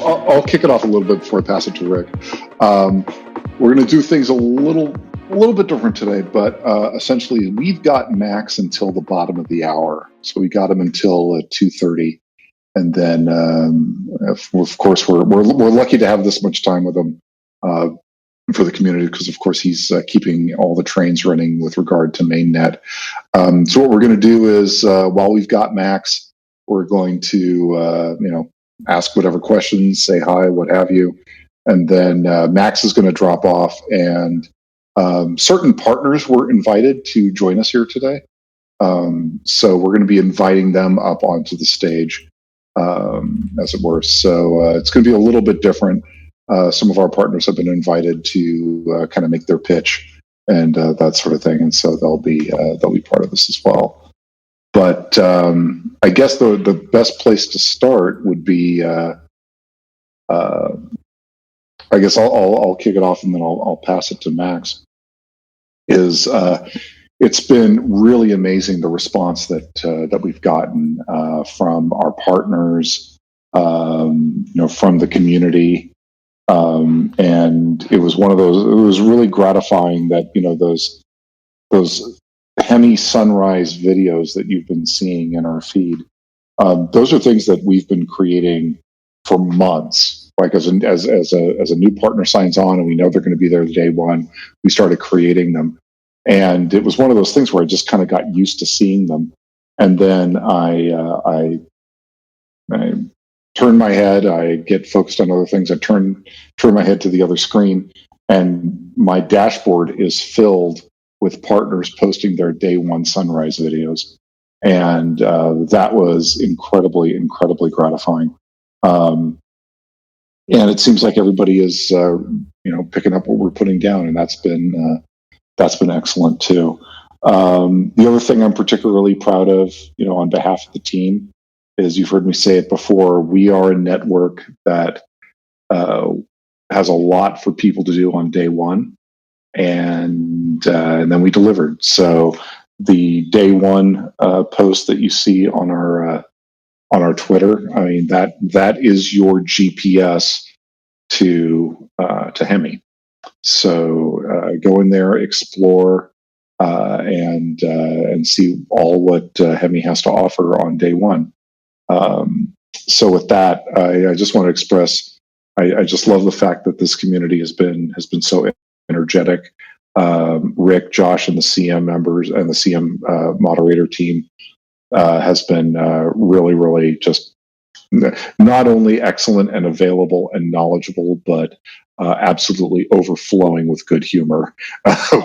I'll kick it off a little bit before I pass it to Rick. We're going to do things a little bit different today, but essentially we've got Max until the bottom of the hour. So we got him until 2:30, and then of course we're lucky to have this much time with him for the community because of course he's keeping all the trains running with regard to mainnet. So what we're going to do is while we've got Max, we're going to ask whatever questions, say hi, what have you, and then Max is going to drop off, and certain partners were invited to join us here today. So we're going to be inviting them up onto the stage, as it were. So it's going to be a little bit different. Some of our partners have been invited to kind of make their pitch and that sort of thing, and so they'll be part of this as well. But I guess the best place to start would be, I guess I'll kick it off and then I'll pass it to Max. It's been really amazing the response that we've gotten from our partners, from the community, and it was one of those. It was really gratifying that those Hemi sunrise videos that you've been seeing in our feed. Those are things that we've been creating for months. Like as a new partner signs on and we know they're going to be there day one, we started creating them. And it was one of those things where I just kind of got used to seeing them. And then I turn my head, I get focused on other things. I turn my head to the other screen, and my dashboard is filled with partners posting their day one sunrise videos. And that was incredibly gratifying. And it seems like everybody is, picking up what we're putting down, and that's been excellent too. The other thing I'm particularly proud of, on behalf of the team, is you've heard me say it before. We are a network that has a lot for people to do on day one, and then we delivered. So the day one post that you see on our Twitter, I mean that is your GPS to Hemi. So go in there, explore, and see all what Hemi has to offer on day one. So with that, I just want to express, I just love the fact that this community has been so energetic. Rick, Josh, and the CM members and the CM moderator team has been really just not only excellent and available and knowledgeable, but absolutely overflowing with good humor,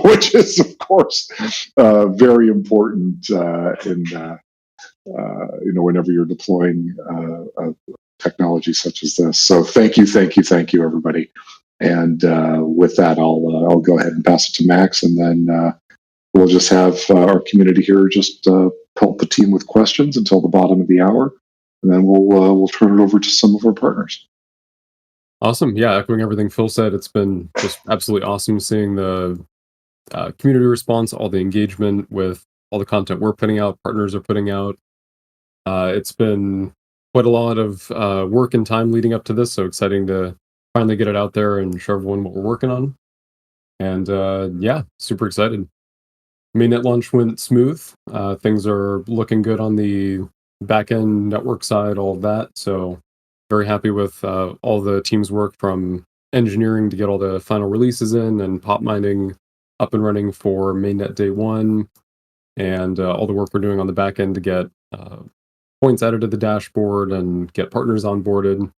which is, of course, very important whenever you're deploying technology such as this. So thank you, everybody. And with that, I'll go ahead and pass it to Max, and then we'll just have our community here just help the team with questions until the bottom of the hour, and then we'll turn it over to some of our partners. Awesome. Yeah, echoing everything Phil said, it's been just absolutely awesome seeing the community response, all the engagement with all the content we're putting out, partners are putting out. It's been quite a lot of work and time leading up to this, so exciting to finally get it out there and show everyone what we're working on. And yeah, super excited. Mainnet launch went smooth. Things are looking good on the backend network side, all of that. So very happy with all the team's work from engineering to get all the final releases in and pop mining up and running for mainnet day one, and all the work we're doing on the back end to get points added to the dashboard and get partners onboarded.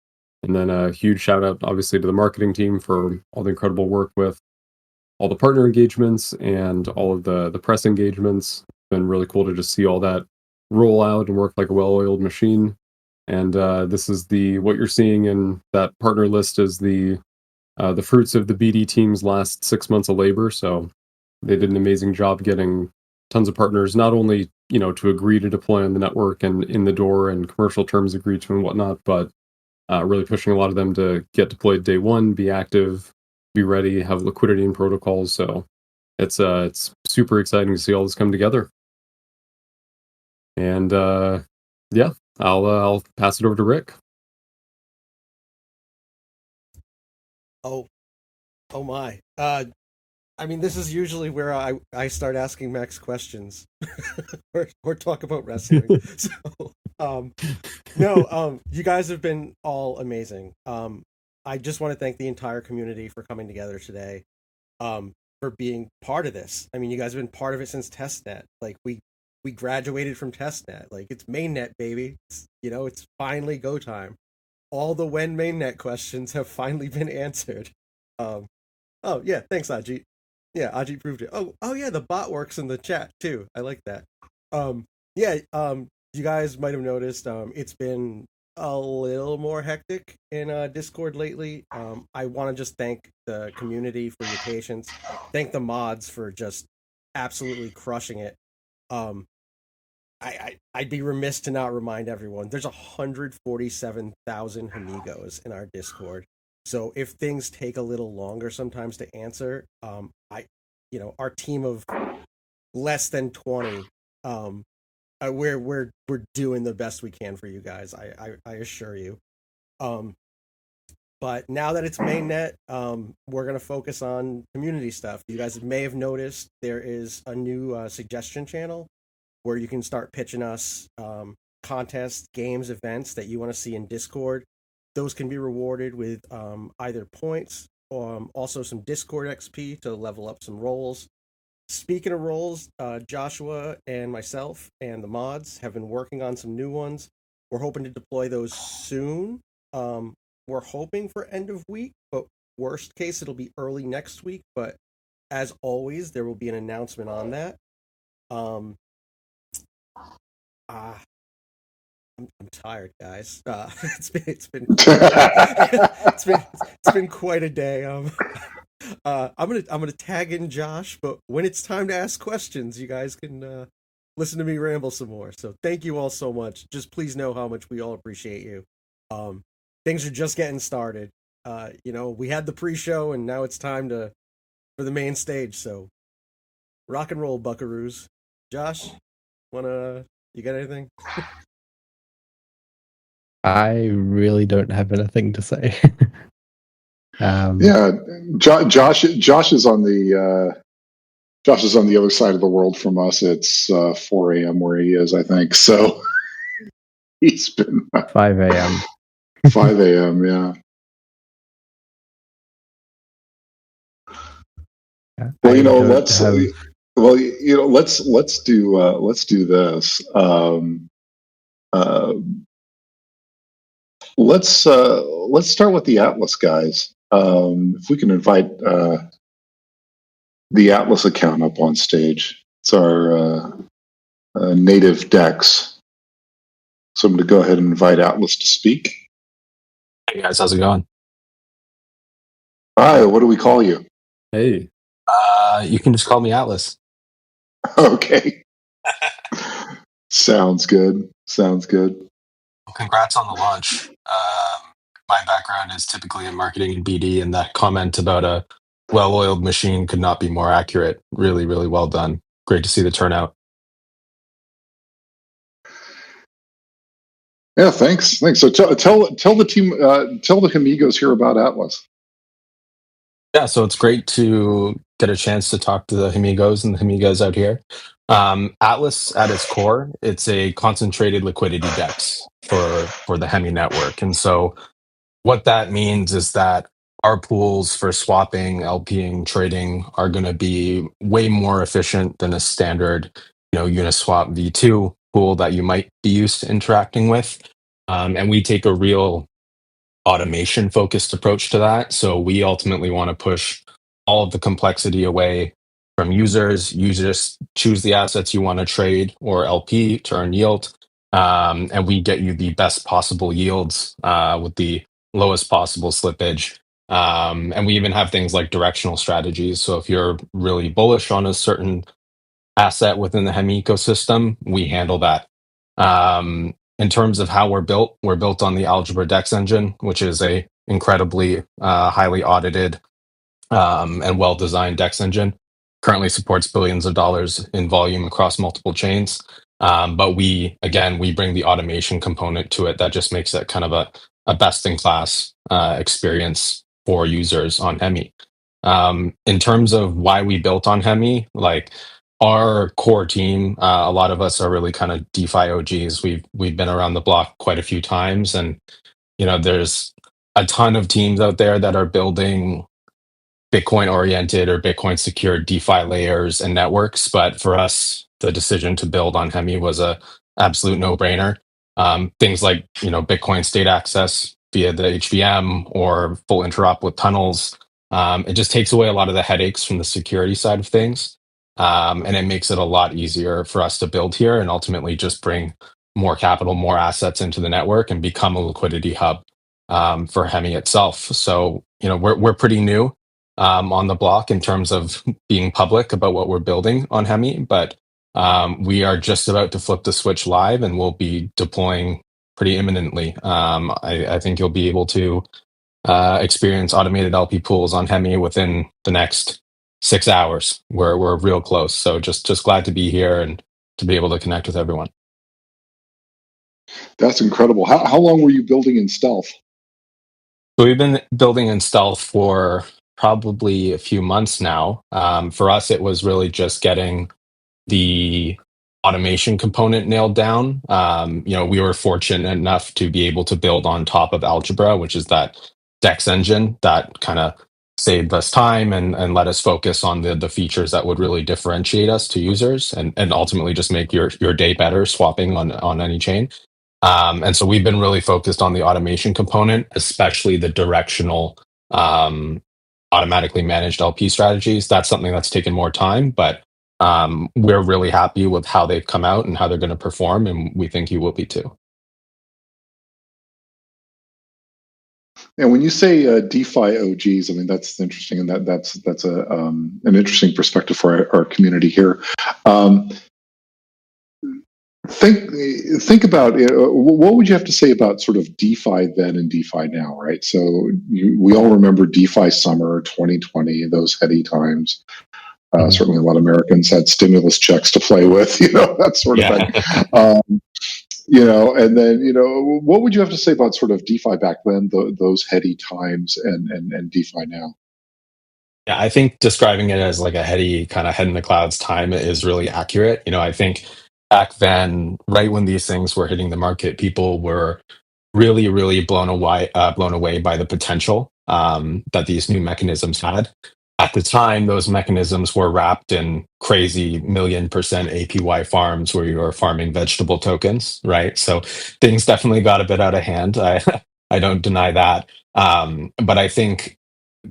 And then a huge shout out, obviously, to the marketing team for all the incredible work with all the partner engagements and all of the press engagements. It's been really cool to just see all that roll out and work like a well-oiled machine. And this is what you're seeing in that partner list is the fruits of the BD team's last 6 months of labor. So they did an amazing job getting tons of partners, not only to agree to deploy on the network and in the door and commercial terms agreed to and whatnot, but really pushing a lot of them to get deployed day one, be active, be ready, have liquidity and protocols. So it's super exciting to see all this come together. And yeah, I'll pass it over to Rick. Oh, oh my. I mean, this is usually where I start asking Max questions or talk about wrestling. So, um, no, you guys have been all amazing. I just want to thank the entire community for coming together today, for being part of this. I mean, you guys have been part of it since testnet. Like we graduated from testnet. Like it's mainnet, baby. It's finally go time. All the when mainnet questions have finally been answered. Um, oh yeah, thanks, Ajit. Yeah, Ajit proved it. Oh yeah, the bot works in the chat too. I like that. Um, yeah, you guys might have noticed. It's been a little more hectic in Discord lately. I want to just thank the community for your patience. Thank the mods for just absolutely crushing it. Um, I'd be remiss to not remind everyone there's 147,000 amigos in our Discord. So if things take a little longer sometimes to answer, our team of less than 20, we're doing the best we can for you guys. I assure you. Um, but now that it's mainnet, we're gonna focus on community stuff. You guys may have noticed there is a new suggestion channel where you can start pitching us contests, games, events that you want to see in Discord. Those can be rewarded with either points or also some Discord XP to level up some roles. Speaking of roles, Joshua and myself and the mods have been working on some new ones. We're hoping to deploy those soon. We're hoping for end of week, but worst case, it'll be early next week. But as always, there will be an announcement on that. Um, uh, I'm tired, guys. It's been quite a day. I'm gonna tag in Josh, but when it's time to ask questions, you guys can listen to me ramble some more. So thank you all so much. Just please know how much we all appreciate you. Um, Things are just getting started. We had the pre-show, and now it's time for the main stage. So rock and roll, Buckaroos. Josh, you got anything? I really don't have anything to say. Yeah, Josh is on the Josh is on the other side of the world from us. It's 4 a.m. where he is, I think. So he's been 5 a.m. 5 a.m. Yeah. Well, let's do this. Uh, let's start with the Atlas guys. If we can invite the Atlas account up on stage, it's our native Dex. So I'm going to go ahead and invite Atlas to speak. Hey guys, how's it going? Hi, what do we call you? Hey. You can just call me Atlas. Okay. Sounds good. Well, congrats on the launch. My background is typically in marketing and BD, and that comment about a well-oiled machine could not be more accurate. Really, really well done. Great to see the turnout. Yeah, thanks. So tell the team, tell the amigos here about Atlas. Yeah, so it's great to get a chance to talk to the amigos and the amigos out here. Atlas, at its core, it's a concentrated liquidity DEX for the Hemi network, and so what that means is that our pools for swapping, LPing, trading are going to be way more efficient than a standard, Uniswap V2 pool that you might be used to interacting with. And we take a real automation focused approach to that. So we ultimately want to push all of the complexity away from users. You just choose the assets you want to trade or LP to earn yield. And we get you the best possible yields with the lowest possible slippage. And we even have things like directional strategies. So if you're really bullish on a certain asset within the Hemi ecosystem, we handle that. In terms of how we're built on the Algebra DEX engine, which is a incredibly highly audited and well-designed DEX engine. Currently supports billions of dollars in volume across multiple chains. But we bring the automation component to it that just makes it kind of a best-in-class experience for users on Hemi. In terms of why we built on Hemi, like our core team, a lot of us are really kind of DeFi OGs. We've been around the block quite a few times, and there's a ton of teams out there that are building Bitcoin oriented or Bitcoin secured DeFi layers and networks. But for us, the decision to build on Hemi was a absolute no brainer. Things like, Bitcoin state access via the HVM or full interop with tunnels. It just takes away a lot of the headaches from the security side of things. And it makes it a lot easier for us to build here and ultimately just bring more capital, more assets into the network and become a liquidity hub for Hemi itself. So, we're pretty new on the block in terms of being public about what we're building on Hemi, but we are just about to flip the switch live and we'll be deploying pretty imminently. I think you'll be able to experience automated LP pools on Hemi within the next 6 hours. We're real close. So just glad to be here and to be able to connect with everyone. That's incredible. How long were you building in stealth? So we've been building in stealth for probably a few months now. For us, it was really just getting the automation component nailed down. We were fortunate enough to be able to build on top of Algebra, which is that DEX engine that kind of saved us time and let us focus on the features that would really differentiate us to users and ultimately just make your day better swapping on any chain. And so we've been really focused on the automation component, especially the directional automatically managed LP strategies. That's something that's taken more time, but we're really happy with how they've come out and how they're going to perform, and we think you will be too. And when you say DeFi OGs, I mean that's interesting, and that's an interesting perspective for our community here. Think about what would you have to say about sort of DeFi then and DeFi now, right? So we all remember DeFi summer 2020, those heady times. Certainly, a lot of Americans had stimulus checks to play with, that sort of thing. And then, what would you have to say about sort of DeFi back then, those heady times, and DeFi now? Yeah, I think describing it as like a heady kind of head in the clouds time is really accurate. I think back then, right when these things were hitting the market, people were really, really blown away by the potential that these new mechanisms had. At the time, those mechanisms were wrapped in crazy 1,000,000% APY farms where you were farming vegetable tokens, right? So things definitely got a bit out of hand. I don't deny that. But I think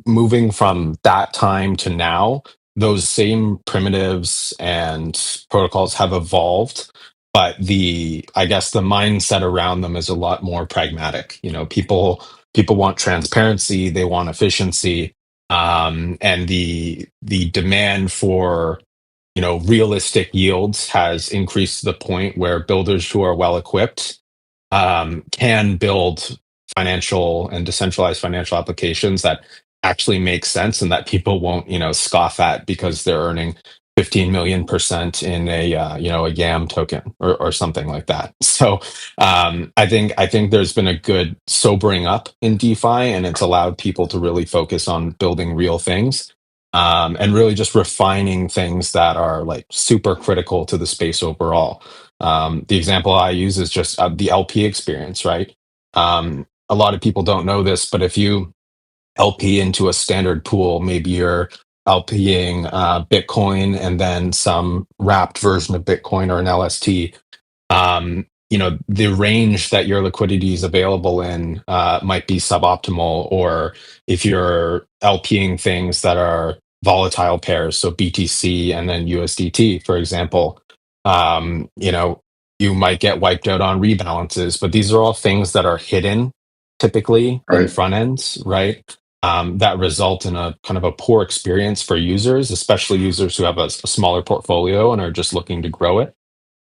moving from that time to now, those same primitives and protocols have evolved, but I guess the mindset around them is a lot more pragmatic. People want transparency, they want efficiency, and the demand for realistic yields has increased to the point where builders who are well equipped can build financial and decentralized financial applications that actually make sense and that people won't scoff at because they're earning 15 million% in a YAM token or something like that. So I think there's been a good sobering up in DeFi, and it's allowed people to really focus on building real things and really just refining things that are like super critical to the space overall. The example I use is just the LP experience, right? A lot of people don't know this, but if you LP into a standard pool, maybe you're LPing Bitcoin and then some wrapped version of Bitcoin or an LST. The range that your liquidity is available in might be suboptimal, or if you're LPing things that are volatile pairs, so BTC and then USDT, for example, you might get wiped out on rebalances, but these are all things that are hidden typically in Right. front ends, right? That result in a kind of a poor experience for users, especially users who have a smaller portfolio and are just looking to grow it.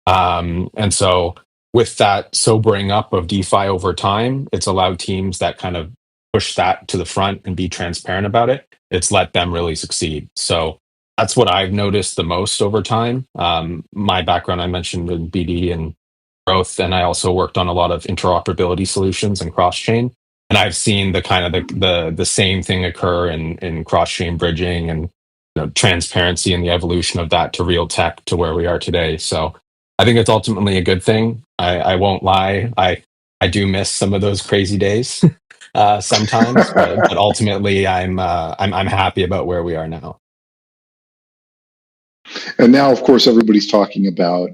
And so with that sobering up of DeFi over time, it's allowed teams that kind of push that to the front and be transparent about it. It's let them really succeed. So that's what I've noticed the most over time. My background, I mentioned in BD and growth, and I also worked on a lot of interoperability solutions and cross-chain. And I've seen the kind of the same thing occur in cross-chain bridging and transparency and the evolution of that to real tech to where we are today. So I think it's ultimately a good thing. I won't lie. I do miss some of those crazy days sometimes, but ultimately I'm happy about where we are now. And now, of course, everybody's talking about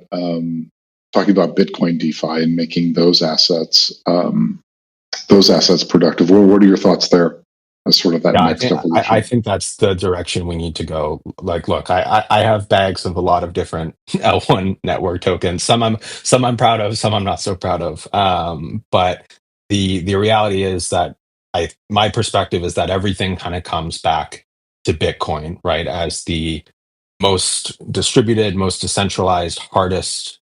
Bitcoin DeFi and making those assets productive. What are your thoughts there? As sort of that Yeah, next evolution. I think that's the direction we need to go. Like, look, I have bags of a lot of different L1 network tokens. Some I'm proud of, some I'm not so proud of. But the reality is that my perspective is that everything kind of comes back to Bitcoin, right? As the most distributed, most decentralized, hardest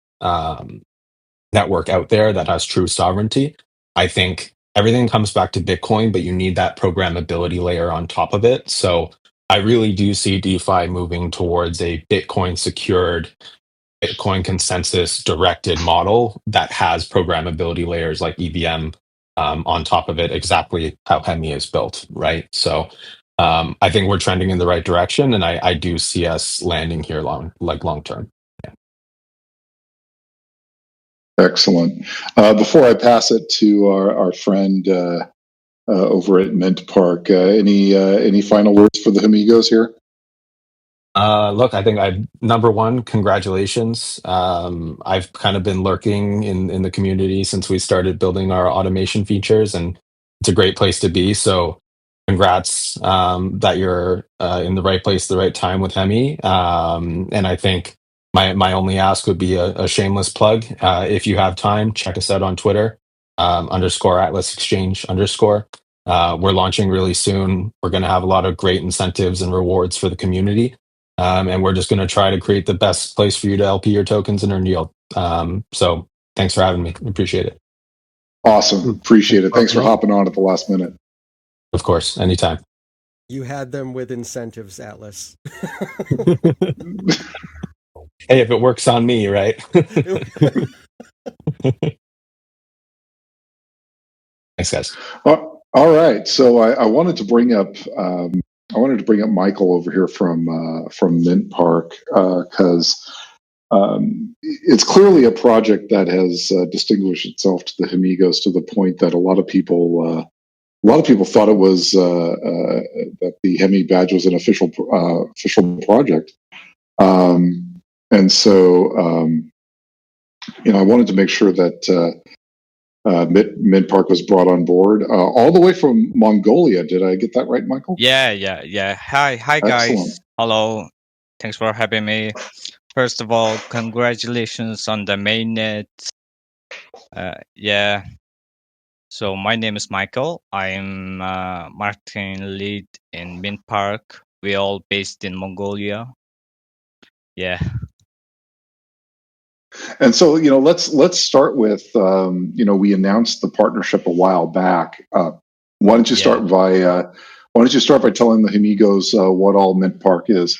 network out there that has true sovereignty. I think everything comes back to Bitcoin, but you need that programmability layer on top of it. So I really do see DeFi moving towards a Bitcoin secured, Bitcoin consensus directed model that has programmability layers like EVM on top of it, exactly how Hemi is built, right? So I think we're trending in the right direction, and I do see us landing here long term. Excellent. Before I pass it to our friend over at Mint Park, any final words for the amigos here? Look, I think number one, congratulations. I've kind of been lurking in the community since we started building our automation features, and it's a great place to be. So, congrats that you're in the right place, the right time with Hemi. And I think my only ask would be a shameless plug. If you have time, check us out on Twitter underscore Atlas Exchange underscore. We're launching really soon. We're going to have a lot of great incentives and rewards for the community. And we're just going to try to create the best place for you to LP your tokens and earn yield. So thanks for having me. Appreciate it. Awesome. Appreciate it. Thanks for hopping on at the last minute. Of course. Anytime. You had them with incentives, Atlas. Hey, if it works on me, right? Thanks, guys. All right. So I wanted to bring up Michael over here from Mint Park because it's clearly a project that has distinguished itself to the Amigos to the point that a lot of people thought it was that the Hemi badge was an official project, and so I wanted to make sure that Mint Park was brought on board all the way from Mongolia. Did I get that right, Michael? Yeah. Hi guys. Excellent. Hello. Thanks for having me. First of all, congratulations on the mainnet. Yeah. So my name is Michael. I'm marketing lead in Mint Park. We're all based in Mongolia. Yeah. And so, let's start with, we announced the partnership a while back. Why don't you start by telling the Amigos what all Mint Park is?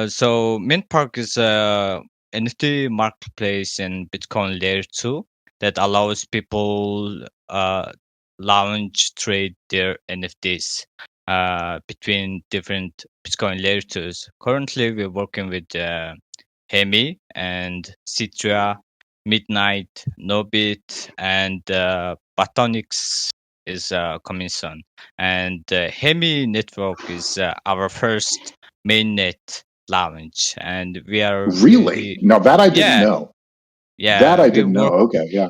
So Mint Park is a NFT marketplace in Bitcoin Layer 2 that allows people launch trade their NFTs between different Bitcoin Layer 2s. Currently, we're working with Hemi and Citra, Midnight, Nobit, and Batonix is coming soon. And Hemi network is our first mainnet launch, and we are Really? Now that I didn't know. Yeah, That I didn't know. Okay, yeah.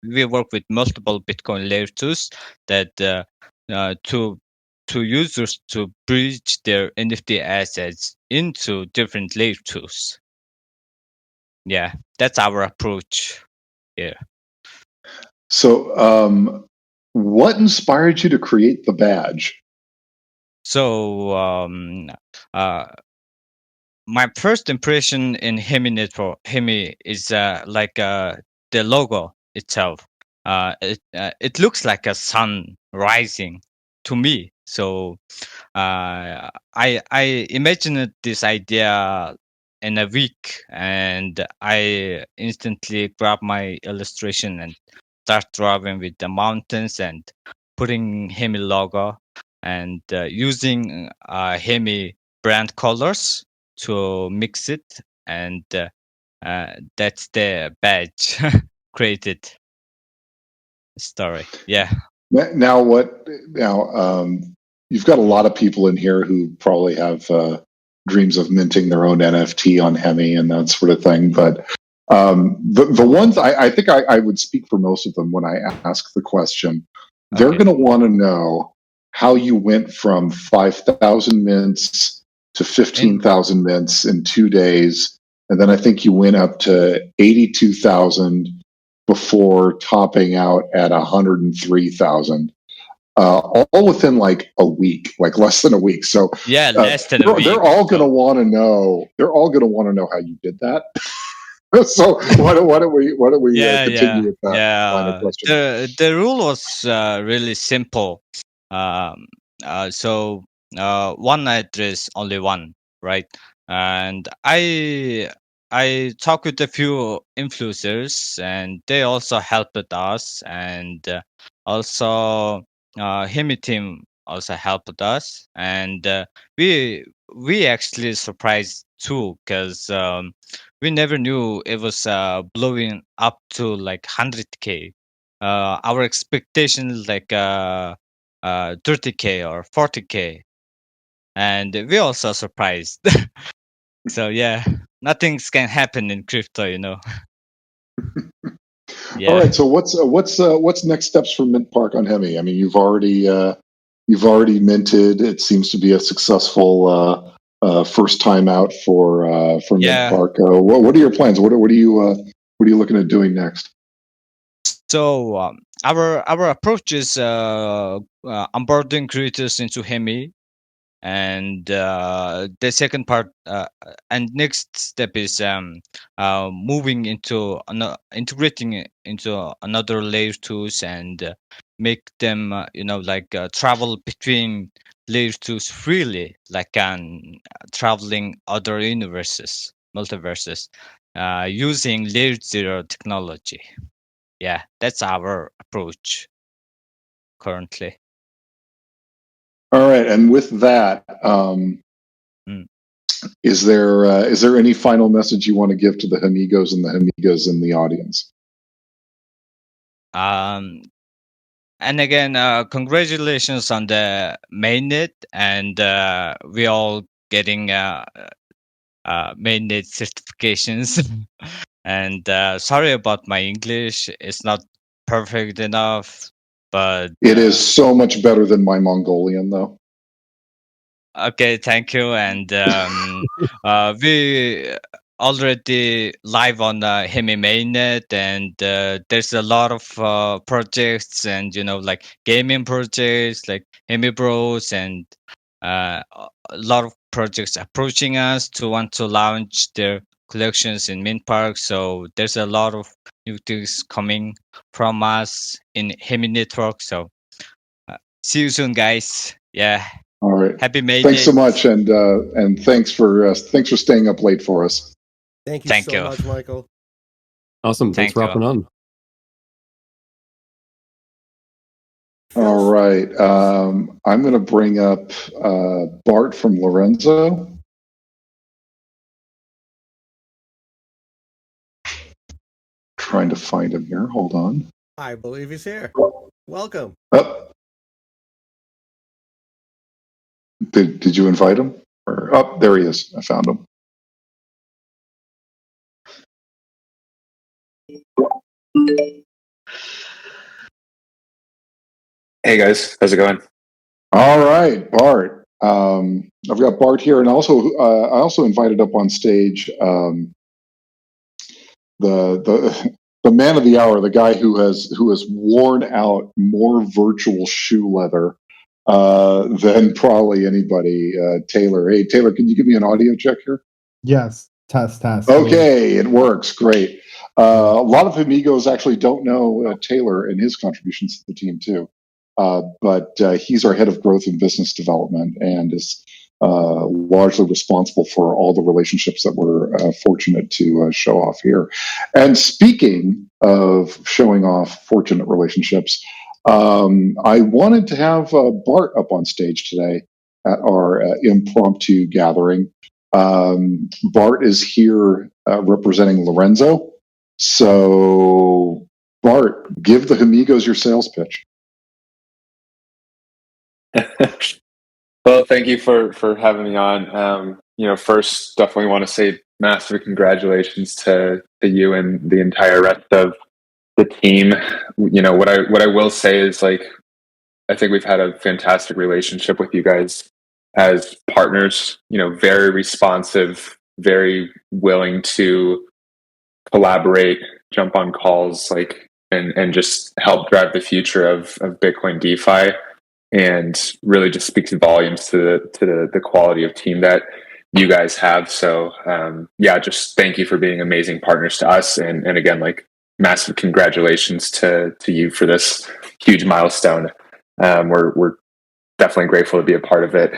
We work with multiple Bitcoin layer 2s that to users to bridge their NFT assets into different layer 2s. Yeah, that's our approach here. So, what inspired you to create the badge? So, my first impression in Hemi is like the logo itself. It looks like a sun rising to me. So I imagined this idea in a week, and I instantly grabbed my illustration and start drawing with the mountains and putting Hemi logo and using Hemi brand colors to mix it, and that's the badge created story. Yeah. Now, what? Now, you've got a lot of people in here who probably have dreams of minting their own NFT on Hemi and that sort of thing. But the ones I think I would speak for most of them when I ask the question. They're Okay. going to want to know how you went from 5,000 mints to 15,000 mints in 2 days, and then I think you went up to 82,000 before topping out at 103,000. All within like a week, like less than a week. So Yeah, less than a week. they're all going to want to know. They're all going to want to know how you did that. So why don't we continue with that line of question? The rule was really simple. So one address, only one, right? And I talked with a few influencers, and they also helped us, and also Hemi team also helped us, and we actually surprised too, because we never knew it was blowing up to like 100K. Our expectation is like 30K or 40K, and we also surprised. So yeah, nothing's can happen in crypto, you know. Yeah. All right. So what's next steps for Mint Park on Hemi? I mean, you've already minted. It seems to be a successful first time out for Mint Yeah. Park. What are your plans? What are you looking at doing next? So our approach is onboarding creators into Hemi, and the second part and next step is moving into integrating it into another layer twos, and make them like travel between layer twos freely, like traveling other universes, multiverses, using layer zero technology. Yeah, that's our approach currently. All right. And with that, is there any final message you want to give to the Hamigos and the Hamigos in the audience? And again, congratulations on the mainnet, and we all getting mainnet certifications. And sorry about my English; it's not perfect enough, but It is so much better than my Mongolian, though. okay, thank you. And we already live on Hemi Mainnet, and there's a lot of projects, and like gaming projects like Hemi Bros, and a lot of projects approaching us to want to launch their collections in Mint Park. So there's a lot of new things coming from us in Hemi Network. So see you soon, guys. Yeah. All right. Happy May Thanks Day. so much, and thanks for staying up late for us. Thank you Thank so you. much, Michael. Awesome. Thanks for hopping on. All right. I'm going to bring up Bart from Lorenzo. Trying to find him here. Hold on. I believe he's here. Welcome. Oh. Did you invite him? There he is. I found him. Hey guys, how's it going? All right, Bart. I've got Bart here, and also I also invited up on stage the man of the hour, the guy who has worn out more virtual shoe leather than probably anybody. Taylor. Hey, Taylor, can you give me an audio check here? Yes. Test. Okay, it works. Great. A lot of amigos actually don't know Taylor and his contributions to the team too. But he's our head of growth and business development, and is largely responsible for all the relationships that we're fortunate to show off here. And speaking of showing off fortunate relationships. I wanted to have Bart up on stage today at our impromptu gathering. Bart is here representing Lorenzo. So, Bart, give the Amigos your sales pitch. Well, thank you for having me on. First, definitely want to say massive congratulations to you and the entire rest of the team. What I will say is, like, I think we've had a fantastic relationship with you guys as partners. Very responsive, very willing to collaborate, jump on calls, and just help drive the future of Bitcoin DeFi, and really just speaks volumes to the quality of team that you guys have. So just thank you for being amazing partners to us, and again, like, massive congratulations to you for this huge milestone. We're definitely grateful to be a part of it.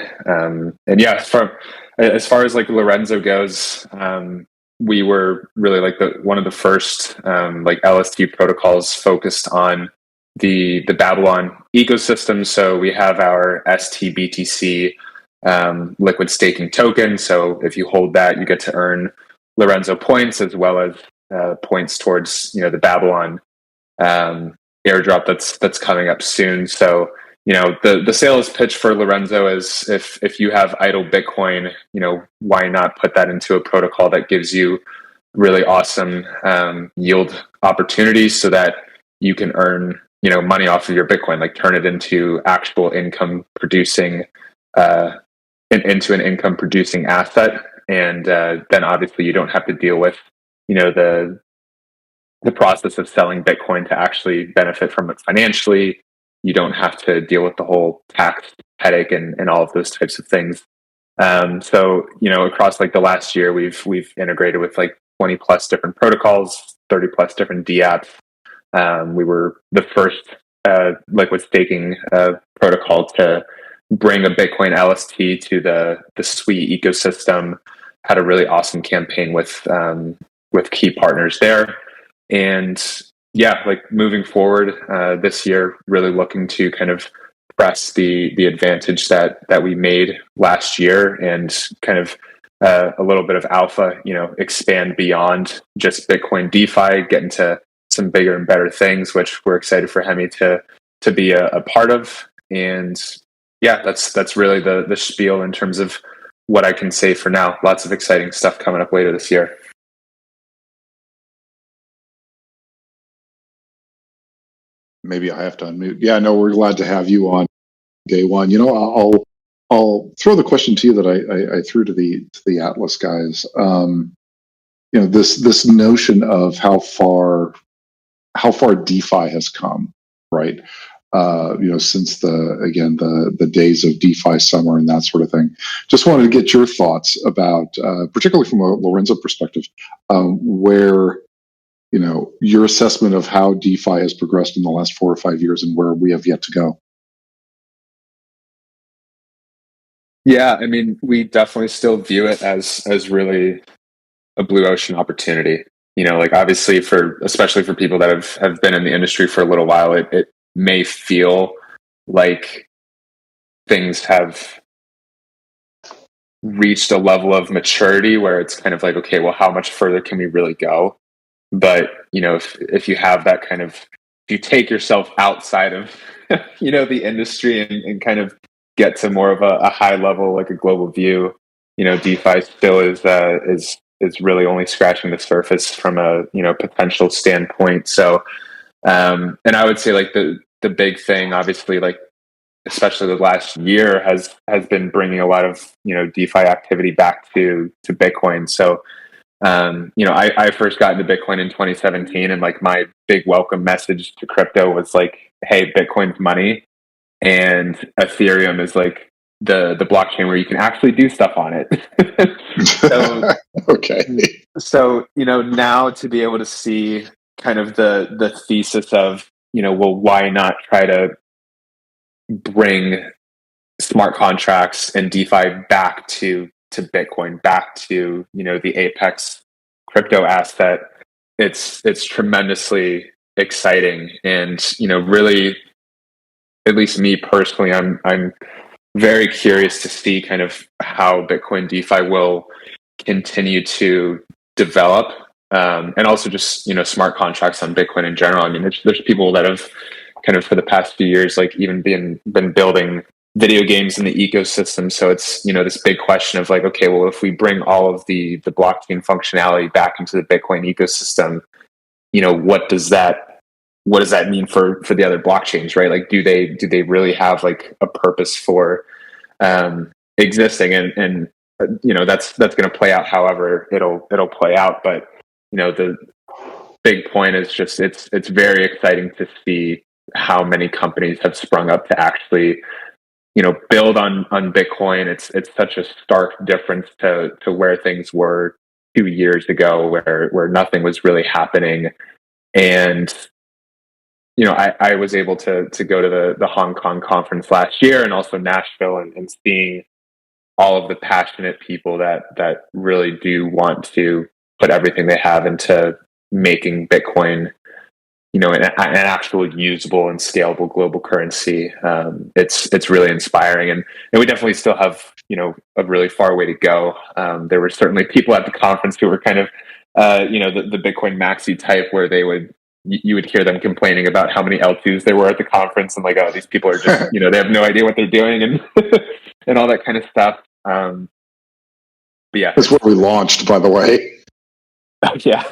As far as like Lorenzo goes, we were really like one of the first LST protocols focused on the Babylon ecosystem. So we have our STBTC liquid staking token. So if you hold that, you get to earn Lorenzo points, as well as points towards the Babylon airdrop that's coming up soon. So the sales pitch for Lorenzo is, if you have idle Bitcoin, why not put that into a protocol that gives you really awesome yield opportunities, so that you can earn money off of your Bitcoin, like turn it into actual income producing into an income producing asset. And then obviously you don't have to deal with the process of selling Bitcoin to actually benefit from it financially. You don't have to deal with the whole tax headache and all of those types of things. So across like the last year, we've integrated with like 20 plus different protocols, 30 plus different dApps. We were the first liquid staking protocol to bring a Bitcoin LST to the Sui ecosystem. Had a really awesome campaign with key partners there. And moving forward this year, really looking to kind of press the advantage that we made last year, and kind of a little bit of alpha, expand beyond just Bitcoin DeFi, get into some bigger and better things, which we're excited for Hemi to be a part of. And that's really the spiel in terms of what I can say for now. Lots of exciting stuff coming up later this year. Maybe I have to unmute. Yeah, no, we're glad to have you on day one. I'll throw the question to you that I threw to the Atlas guys. This notion of how far DeFi has come, right? Since the days of DeFi summer and that sort of thing. Just wanted to get your thoughts about, particularly from a Lorenzo perspective, where your assessment of how DeFi has progressed in the last 4 or 5 years, and where we have yet to go. Yeah, I mean, we definitely still view it as really a blue ocean opportunity. Obviously, especially for people that have been in the industry for a little while, it may feel like things have reached a level of maturity where it's kind of like, okay, well, how much further can we really go? But if you have that kind of, if you take yourself outside of the industry, and kind of get to more of a high level, like a global view, DeFi still is really only scratching the surface from a potential standpoint. So and I would say like the big thing, obviously, like especially the last year, has been bringing a lot of DeFi activity back to Bitcoin. So I first got into Bitcoin in 2017, and like my big welcome message to crypto was like, hey, Bitcoin's money, and Ethereum is like the blockchain where you can actually do stuff on it. So, okay. So now to be able to see kind of the thesis of well, why not try to bring smart contracts and DeFi back to Bitcoin, back to the apex crypto asset. it's tremendously exciting, and really, at least me personally, I'm very curious to see kind of how Bitcoin DeFi will continue to develop, and also just smart contracts on Bitcoin in general. I mean, there's people that have kind of for the past few years like even been building video games in the ecosystem. So it's this big question of like, okay, well, if we bring all of the blockchain functionality back into the Bitcoin ecosystem, what does that mean for the other blockchains, right? Like, do they really have like a purpose for existing? And that's going to play out however it'll play out. But the big point is just it's very exciting to see how many companies have sprung up to actually build on Bitcoin. It's such a stark difference to where things were 2 years ago, where nothing was really happening. And I was able to go to the Hong Kong conference last year, and also Nashville, and seeing all of the passionate people that really do want to put everything they have into making Bitcoin an actual usable and scalable global currency. It's really inspiring, and we definitely still have a really far way to go. There were certainly people at the conference who were kind of the Bitcoin maxi type, where you would hear them complaining about how many L2s there were at the conference, and like, oh, these people are just they have no idea what they're doing, and and all that kind of stuff. But yeah, that's where we launched, by the way. Yeah,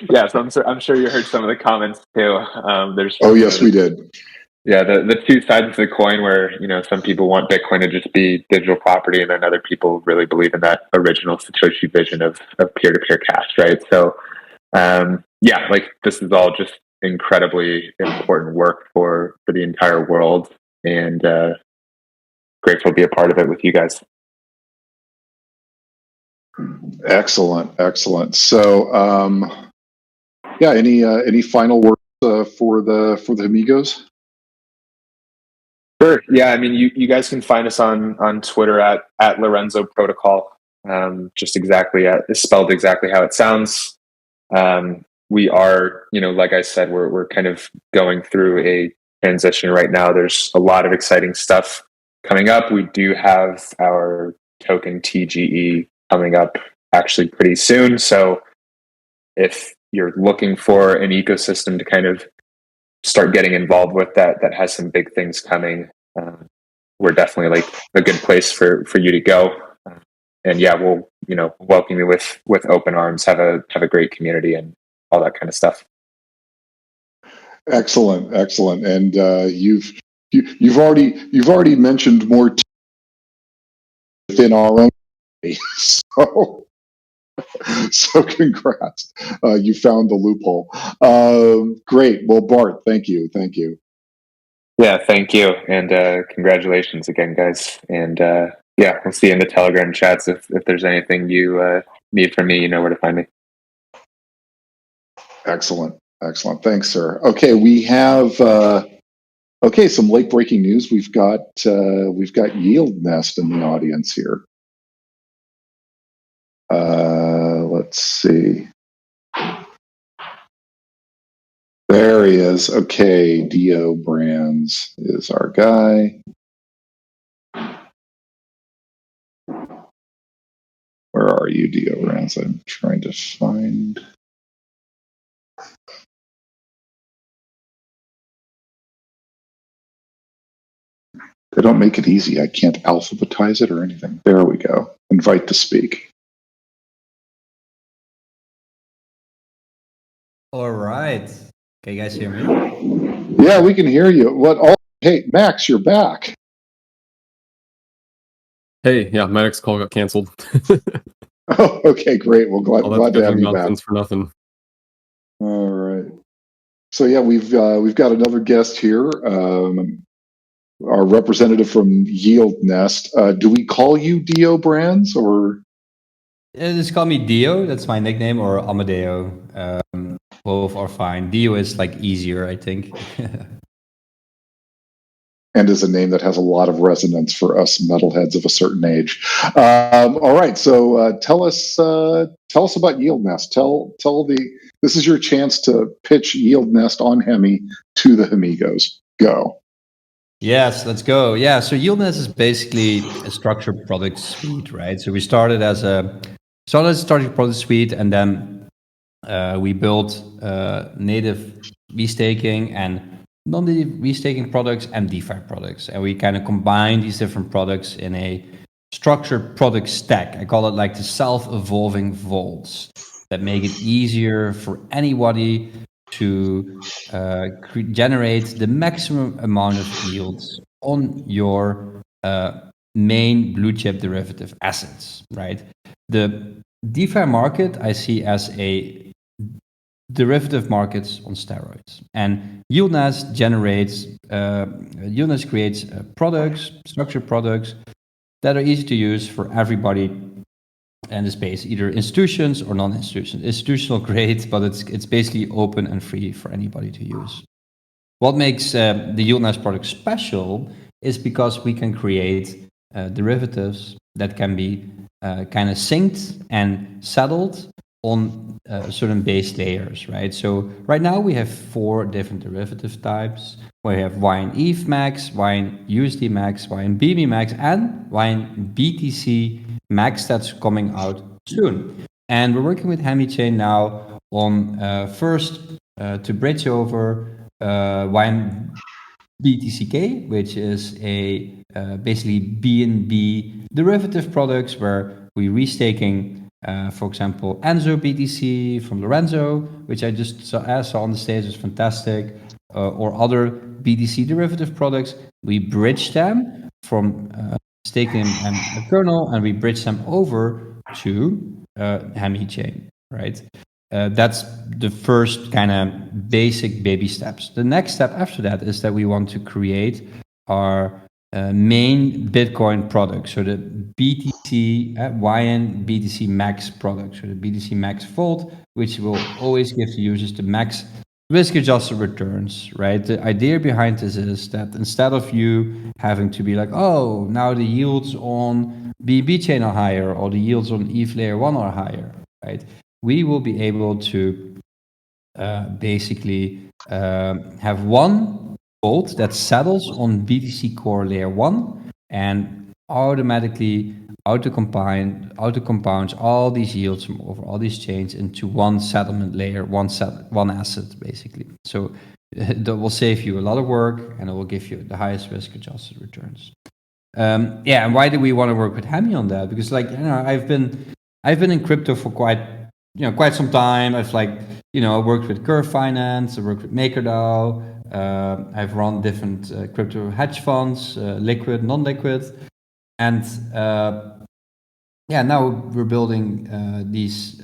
yeah. So I'm sure you heard some of the comments too. There's yes, we did. Yeah, the two sides of the coin, where some people want Bitcoin to just be digital property, and then other people really believe in that original Satoshi vision of peer-to-peer cash, right? So yeah, like, this is all just incredibly important work for the entire world, and grateful to be a part of it with you guys. Excellent. So, yeah, any final words for the amigos? Sure. Yeah, I mean, you guys can find us on Twitter at Lorenzo Protocol. Just exactly spelled exactly how it sounds. We are, like I said, we're kind of going through a transition right now. There's a lot of exciting stuff coming up. We do have our token TGE coming up actually pretty soon. So if you're looking for an ecosystem to kind of start getting involved with that has some big things coming, we're definitely like a good place for you to go. And yeah, we'll welcome you with open arms. Have a great community and all that kind of stuff. Excellent. And you've already mentioned more within our own. So congrats. You found the loophole. Great. Well, Bart, thank you. Yeah, thank you. And congratulations again, guys. And yeah, we'll see you in the Telegram chats. If there's anything you need from me, you know where to find me. Excellent. Thanks, sir. Okay, we have some late breaking news. We've got Yield Nest in the audience here. Let's see. There he is. Okay, Dio Brands is our guy. Where are you, Dio Brands? I'm trying to find. They don't make it easy. I can't alphabetize it or anything. There we go. Invite to speak. All right. Can you guys hear me? Yeah, we can hear you. Hey, Max, you're back. Hey, yeah, my next call got canceled. Oh, okay, great. Well, glad to have you back. For nothing. All right. So yeah, we've got another guest here, our representative from Yield Nest. Do we call you Dio Brands or? Just call me Dio. That's my nickname, or Amadeo. Both are fine. Dio is like easier, I think. and is a name that has a lot of resonance for us metalheads of a certain age. All right, so tell us about Yield Nest. This is your chance to pitch Yield Nest on Hemi to the Hemigos. Go. Yes, let's go. Yeah, so Yieldness is basically a structured product suite, right? So we started as a structured product suite, and then we built native restaking and non-native restaking products and DeFi products, and we kind of combine these different products in a structured product stack. I call it like the self-evolving vaults that make it easier for anybody to generate the maximum amount of yields on your main blue chip derivative assets, right? The DeFi market I see as a derivative markets on steroids, and Yieldness creates products, structured products that are easy to use for everybody in the space, either institutions or non-institutions. Institutional great, but it's basically open and free for anybody to use. What makes the Yieldness product special is because we can create derivatives that can be kind of synced and settled on certain base layers, right? So right now we have 4 different derivative types. We have YN ETH Max, YN USD Max, YN BB Max, and YN BTC Max that's coming out soon. And we're working with Hemi Chain now on first to bridge over YN BTCK, which is a basically BNB derivative products where we restaking, for example, Enzo BTC from Lorenzo, which I just saw on the stage, was fantastic, or other BTC derivative products. We bridge them from staking and a kernel, and we bridge them over to Hemi Chain, right? That's the first kind of basic baby steps. The next step after that is that we want to create our main Bitcoin product. So the BTC, YN BTC Max product. So the BTC Max Vault, which will always give the users the max risk-adjusted returns, right? The idea behind this is that instead of you having to be like, oh, now the yields on BNB chain are higher, or the yields on ETH layer 1 are higher, right? We will be able to basically have one vault that settles on BTC Core Layer 1 and automatically auto-compounds all these yields from over all these chains into one settlement layer, one asset, basically. So that will save you a lot of work, and it will give you the highest risk-adjusted returns. And why do we want to work with Hemi on that? Because, like, I've been in crypto for quite some time. I've worked with Curve Finance, I worked with MakerDAO, I've run different crypto hedge funds, liquid, non-liquid, and now we're building these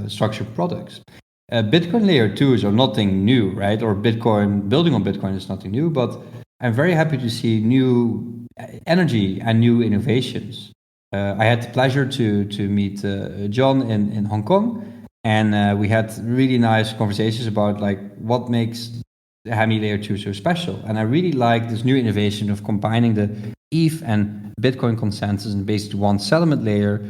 structured products. Bitcoin layer 2s are nothing new, right? Or building on Bitcoin is nothing new, but I'm very happy to see new energy and new innovations. I had the pleasure to meet John in Hong Kong, and we had really nice conversations about what makes the Hemi Layer 2 so special. And I really like this new innovation of combining the ETH and Bitcoin consensus in basically one settlement layer,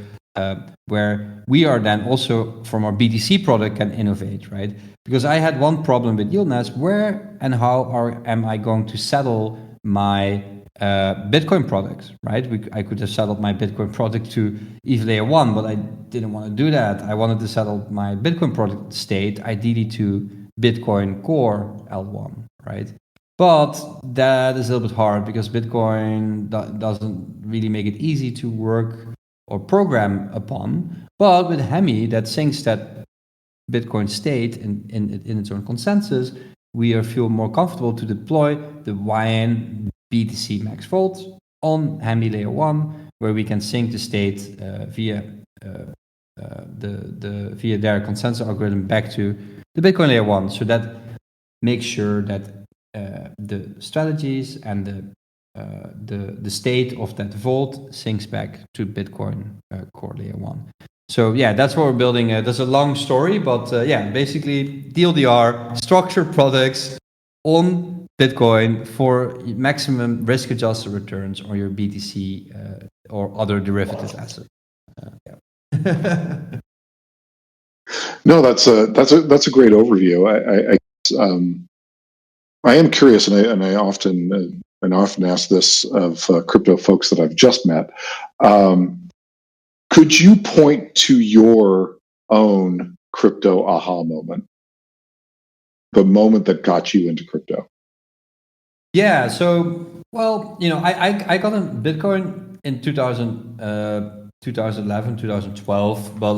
where we are then also from our BTC product can innovate, right? Because I had one problem with Yieldness, where and how am I going to settle my Bitcoin product, right? I could have settled my Bitcoin product to ETH layer 1, but I didn't want to do that. I wanted to settle my Bitcoin product state ideally to Bitcoin Core L1, right? But that is a little bit hard because Bitcoin doesn't really make it easy to work or program upon. But with Hemi, that syncs that Bitcoin state in its own consensus, we feel more comfortable to deploy the YN BTC Max Vault on Hemi Layer 1, where we can sync the state via their consensus algorithm back to the Bitcoin Layer 1. So that makes sure that the strategies and the state of that vault syncs back to Bitcoin Core Layer 1. So yeah, that's what we're building. That's a long story, but basically DLDR, structured products on Bitcoin for maximum risk-adjusted returns on your BTC or other derivative assets. No, that's a great overview. I am curious, and I often ask this of crypto folks that I've just met. Could you point to your own crypto aha moment, the moment that got you into crypto? Yeah. So, well, I got in Bitcoin in 2011, 2012, but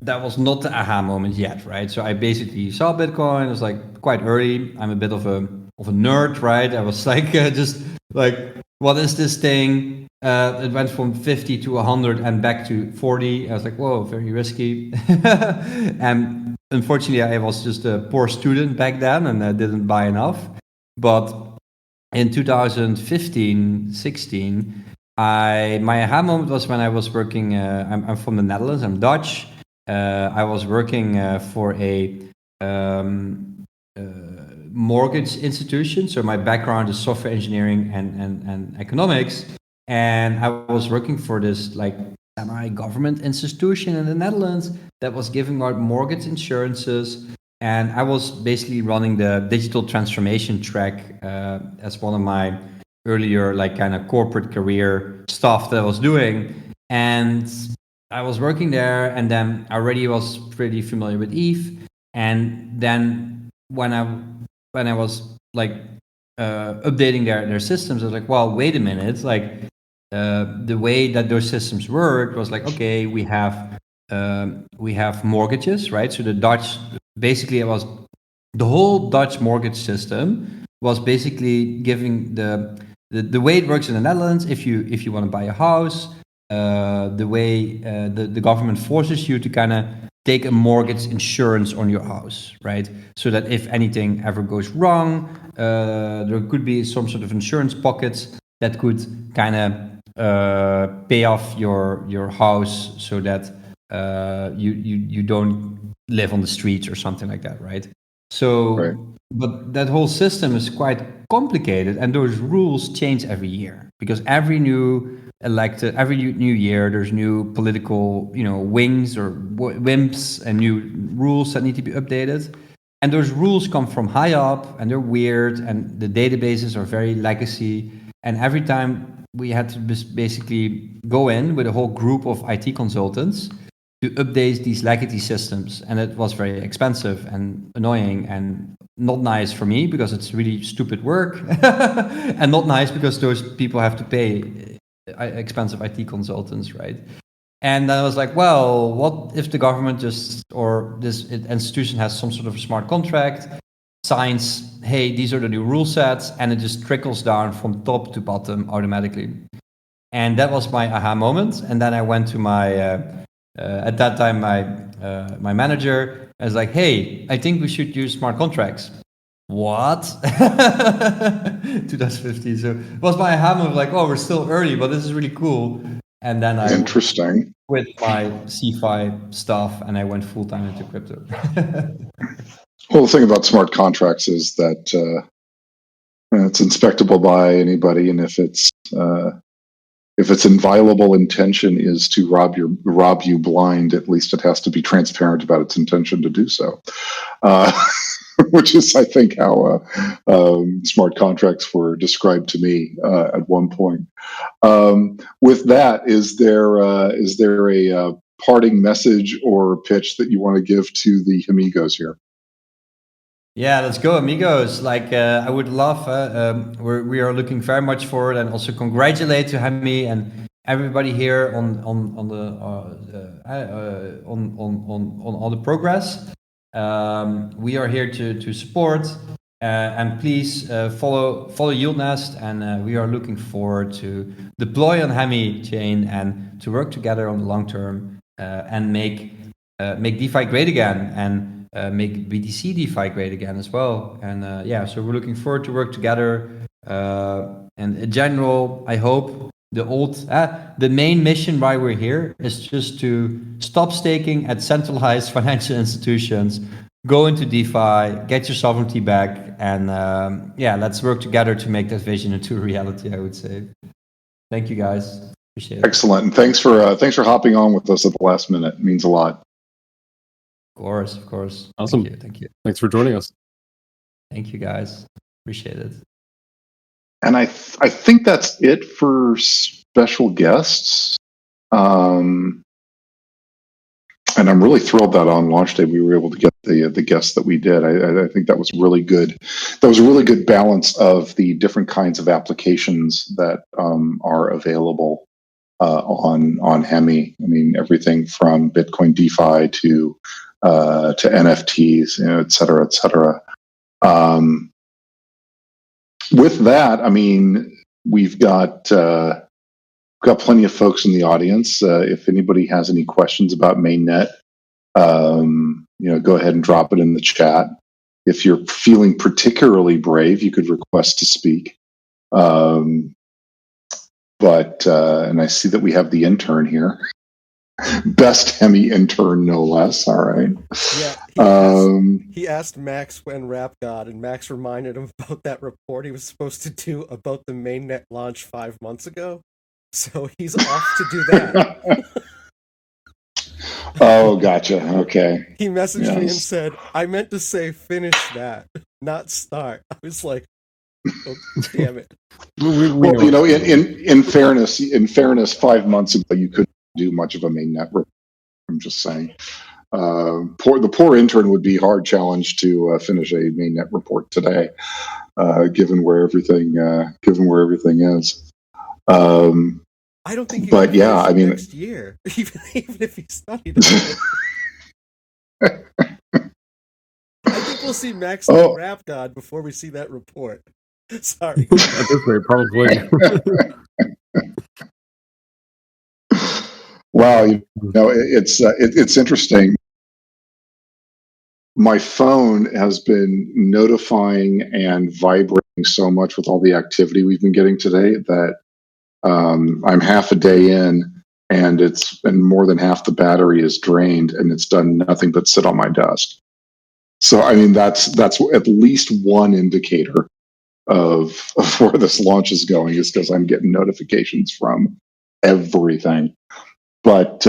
that was not the aha moment yet, right? So I basically saw Bitcoin. It was quite early. I'm a bit of a nerd, right? I was just what is this thing? It went from 50 to 100 and back to 40. I was like, whoa, very risky. And unfortunately, I was just a poor student back then and I didn't buy enough. But in 2015, 16, my aha moment was when I was working. I'm from the Netherlands. I'm Dutch. I was working for a mortgage institution. So my background is software engineering and economics. And I was working for this semi-government institution in the Netherlands that was giving out mortgage insurances. And I was basically running the digital transformation track as one of my earlier kind of corporate career stuff that I was doing. And I was working there, and then I already was pretty familiar with ETH. And then when I was updating their systems, I was like, well, wait a minute, the way that those systems work was okay, we have mortgages, right? So the Dutch, basically, it was the whole Dutch mortgage system was basically giving the way it works in the Netherlands. If you want to buy a house, the way the government forces you to kind of take a mortgage insurance on your house, right? So that if anything ever goes wrong, there could be some sort of insurance pockets that could kind of pay off your house so that you don't live on the streets or something like that, right? So, right. But that whole system is quite complicated, and those rules change every year because every new year, there's new political, wings or wimps and new rules that need to be updated. And those rules come from high up, and they're weird, and the databases are very legacy. And every time we had to basically go in with a whole group of IT consultants to update these legacy systems. And it was very expensive and annoying and not nice for me because it's really stupid work and not nice because those people have to pay expensive IT consultants, right? And then I was like, well, what if the government or this institution has some sort of a smart contract, signs, hey, these are the new rule sets, and it just trickles down from top to bottom automatically. And that was my aha moment. And then I went to my, at that time, my manager. I was like, hey, I think we should use smart contracts. What? 2015. So it was my aha moment, oh, we're still early, but this is really cool. And then I quit my CFI stuff and I went full time into crypto. Well, the thing about smart contracts is that it's inspectable by anybody, and if its inviolable intention is to rob you blind, at least it has to be transparent about its intention to do so. Which is, I think, how smart contracts were described to me at one point. With that, is there a parting message or pitch that you want to give to the amigos here? Yeah, let's go, amigos. I would love. We are looking very much forward, and also congratulate to Hemi and everybody here on all the progress. We are here to support, and please follow YieldNest, and we are looking forward to deploy on Hemi chain and to work together on the long term and make DeFi great again and make BTC DeFi great again as well. And so we're looking forward to work together. And in general, I hope the main mission why we're here is just to stop staking at centralized financial institutions, go into DeFi, get your sovereignty back, and let's work together to make that vision into a reality, I would say. Thank you, guys. Appreciate it. Excellent, and thanks for hopping on with us at the last minute. It means a lot. Of course. Awesome. Thank you. Thanks for joining us. Thank you, guys. Appreciate it. And I think that's it for special guests. And I'm really thrilled that on launch day we were able to get the guests that we did. I think that was really good. That was a really good balance of the different kinds of applications that are available on Hemi. I mean, everything from Bitcoin DeFi to NFTs, et cetera, et cetera. With that, I mean, we've got plenty of folks in the audience. If anybody has any questions about mainnet, go ahead and drop it in the chat. If you're feeling particularly brave, you could request to speak. And I see that we have the intern here. Best Hemi intern, no less. All right. Yeah, he asked Max when Rap God, and Max reminded him about that report he was supposed to do about the mainnet launch 5 months ago. So he's off to do that. Oh, gotcha. Okay. He messaged me and said, "I meant to say finish that, not start." I was like, "Oh, damn it." Well, in fairness, 5 months ago you couldn't do much of a mainnet report. I'm just saying. The poor intern would be hard challenged to finish a mainnet report today, given where everything is. I don't think. But yeah, I mean, next year, even if he studied it. I think we'll see Max Rap God before we see that report. Sorry. At this rate, probably. Wow, it's interesting. My phone has been notifying and vibrating so much with all the activity we've been getting today that I'm half a day in, and more than half the battery is drained, and it's done nothing but sit on my desk. So, I mean, that's at least one indicator of where this launch is going, is because I'm getting notifications from everything. But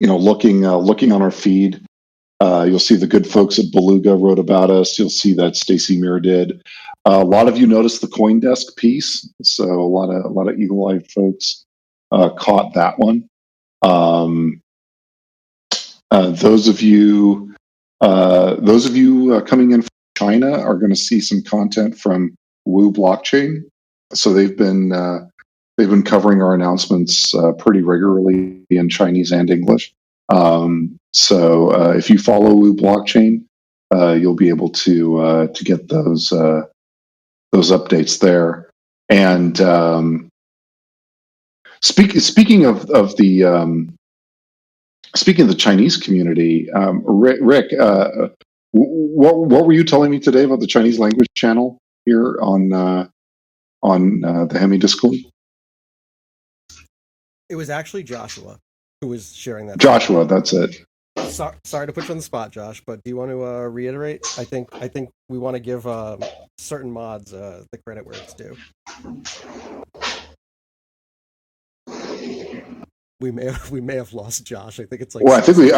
looking on our feed, you'll see the good folks at Beluga wrote about us. You'll see that Stacy Muir did. A lot of you noticed the CoinDesk piece, so a lot of eagle-eyed folks caught that one. Those of you coming in from China are going to see some content from Wu Blockchain. So they've been covering our announcements pretty regularly in Chinese and English. So if you follow Wu Blockchain, you'll be able to get those updates there. And speaking of the Chinese community, Rick, what were you telling me today about the Chinese language channel here on the Hemi Discord? It was actually Joshua who was sharing that. Joshua, that's it. Sorry to put you on the spot, Josh, but do you want to reiterate? I think we want to give certain mods the credit where it's due. We may have lost Josh. I think it's like. Well, I think we.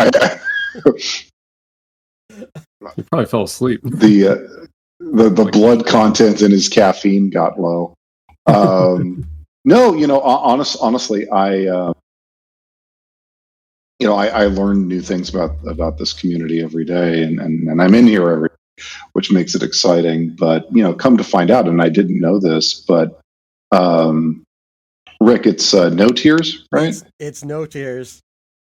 He probably fell asleep. The blood content in his caffeine got low. No, honestly, I learn new things about this community every day, and I'm in here every day, which makes it exciting. But come to find out, and I didn't know this, but Rick, it's no tears, right? It's no tears.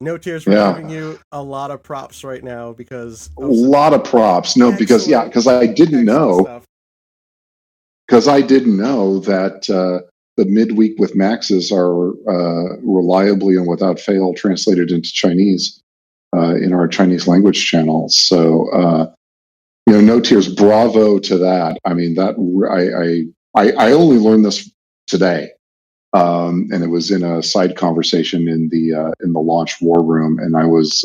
No tears for giving you a lot of props right now because a lot of props. No, because I didn't know. Because I didn't know that the midweek with Maxes are reliably and without fail translated into Chinese in our Chinese language channel. So no tears. Bravo to that. I mean, that I only learned this today. And it was in a side conversation in the launch war room, and I was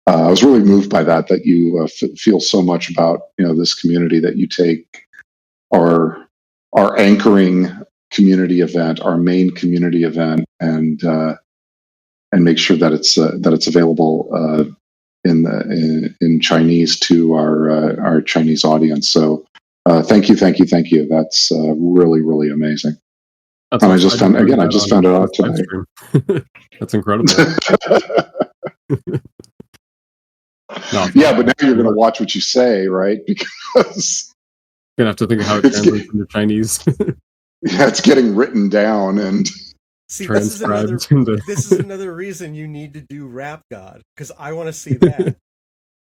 I was really moved by that you feel so much about this community, that you take our anchoring community event, our main community event, and make sure that it's available in Chinese to our Chinese audience. So thank you. That's really, really amazing. That's and awesome. I just found it out today. That's incredible. No, yeah, but now you're going to watch what you say, right? Because gonna have to think of how it translates into Chinese. Yeah, it's getting written down and transcribed. This is another reason you need to do Rap God, because I want to see that.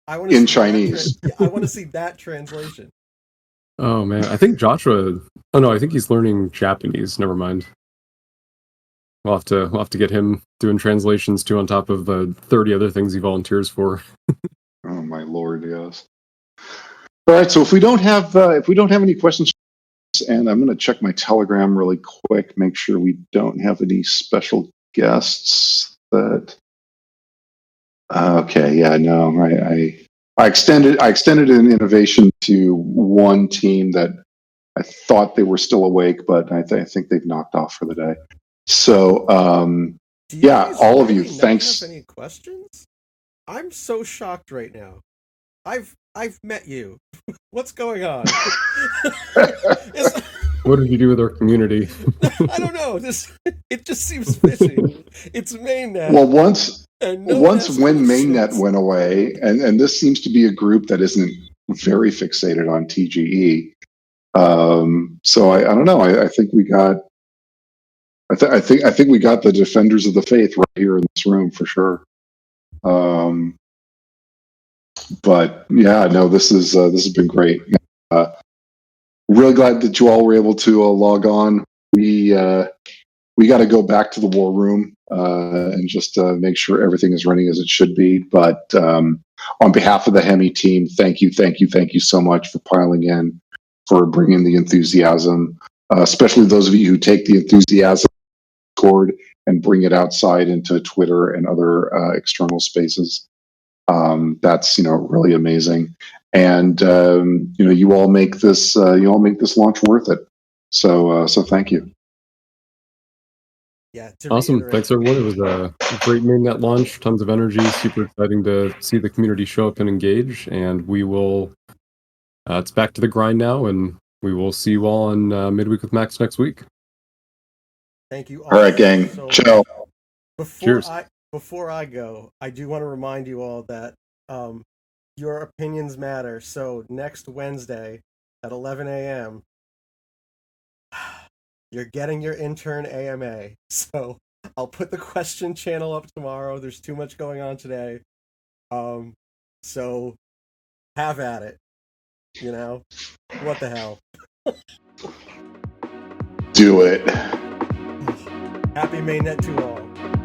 I want to in see Chinese. I want to see that translation. Oh man, I think Joshua. Oh no, I think he's learning Japanese. Never mind. We'll have to get him doing translations too, on top of the 30 other things he volunteers for. Oh my lord, yes. All right, so if we don't have any questions, and I'm going to check my Telegram really quick, make sure we don't have any special guests. That okay, yeah, no, I extended an innovation to one team that I thought they were still awake, but I think they've knocked off for the day. So yeah, all of you, thanks. Have any questions? I'm so shocked right now. I've met you. What's going on? What did you do with our community? I don't know. It just seems fishy. It's mainnet. Well, once when mainnet went away, and this seems to be a group that isn't very fixated on TGE. So I don't know. I think we got. I think we got the defenders of the faith right here in this room for sure. But yeah, no, this has been great. Really glad that you all were able to log on. We got to go back to the war room and just make sure everything is running as it should be. But on behalf of the Hemi team, thank you so much for piling in, for bringing the enthusiasm, especially those of you who take the enthusiasm Discord and bring it outside into Twitter and other external spaces. That's really amazing, and you all make this launch worth it. So thank you. Yeah, awesome. Thanks everyone. It was a great mainnet launch. Tons of energy. Super exciting to see the community show up and engage. And we will. It's back to the grind now, and we will see you all on Midweek with Max next week. Thank you all right, gang. So ciao. Cheers. Before I go, I do want to remind you all that your opinions matter. So next Wednesday at 11 a.m., you're getting your intern AMA. So I'll put the question channel up tomorrow. There's too much going on today. So have at it. What the hell? Do it. Happy mainnet to all.